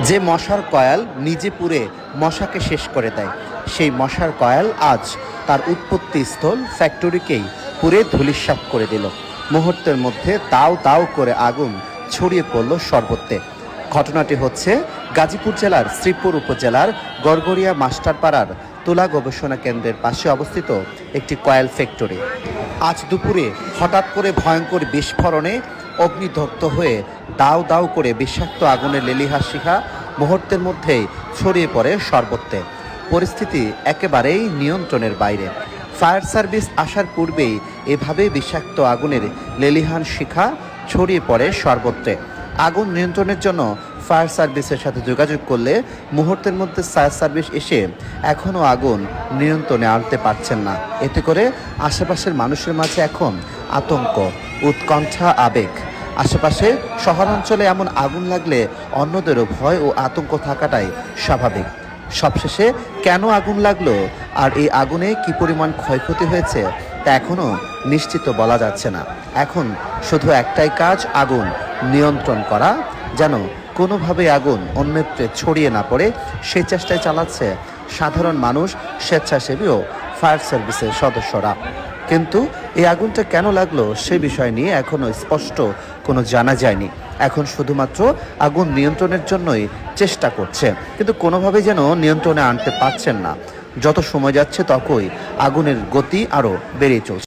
যে মশার কয়েল নিজে পুড়ে মশাকে শেষ করে দেয়, সেই মশার কয়েল আজ তার উৎপত্তি স্থল ফ্যাক্টরিকেই পুড়ে ধূলিসাৎ করে দিল। মুহূর্তের মধ্যে দাউ দাউ করে আগুন ছড়িয়ে পড়ল সর্বত্রে। ঘটনাটি হচ্ছে গাজীপুর জেলার শ্রীপুর উপজেলার গড়গড়িয়া মাস্টারপাড়ার তুলা গবেষণা কেন্দ্রের পাশে অবস্থিত একটি কয়েল ফ্যাক্টরি। আজ দুপুরে হঠাৎ করে ভয়ঙ্কর বিস্ফোরণে অগ্নিদগ্ধ হয়ে দাউ দাউ করে বিষাক্ত আগুনের লেলিহান শিখা মুহূর্তের মধ্যেই ছড়িয়ে পড়ে সর্বত্রে। পরিস্থিতি একেবারেই নিয়ন্ত্রণের বাইরে। ফায়ার সার্ভিস আসার পূর্বেই এভাবে বিষাক্ত আগুনের লেলিহান শিখা ছড়িয়ে পড়ে সর্বত্রে। আগুন নিয়ন্ত্রণের জন্য ফায়ার সার্ভিসের সাথে যোগাযোগ করলে মুহূর্তের মধ্যে ফায়ার সার্ভিস এসে এখনও আগুন নিয়ন্ত্রণে আনতে পারছেন না। এতে করে আশেপাশের মানুষের মাঝে এখন আতঙ্ক, উৎকণ্ঠা, আবেগ। আশেপাশে শহরাঞ্চলে এমন আগুন লাগলে অন্যদেরও ভয় ও আতঙ্ক থাকাটাই স্বাভাবিক। সবশেষে কেন আগুন লাগলো আর এই আগুনে কি পরিমাণ ক্ষয়ক্ষতি হয়েছে তা এখনও নিশ্চিত বলা যাচ্ছে না। এখন শুধু একটাই কাজ, আগুন নিয়ন্ত্রণ করা, যেন কোনোভাবে আগুন অন্যত্রে ছড়িয়ে না পড়ে সেই চেষ্টায় চালাচ্ছে সাধারণ মানুষ, স্বেচ্ছাসেবী ও ফায়ার সার্ভিসের সদস্যরা। কিন্তু এই আগুনটা কেন লাগলো সে বিষয় নিয়ে এখনও স্পষ্ট কোনো জানা যায়নি। এখন শুধুমাত্র আগুন নিয়ন্ত্রণের জন্যই চেষ্টা করছে, কিন্তু কোনোভাবেই যেন নিয়ন্ত্রণে আনতে পারছেন না। যত সময় যাচ্ছে ততই আগুনের গতি আরও বেড়ে চলছে।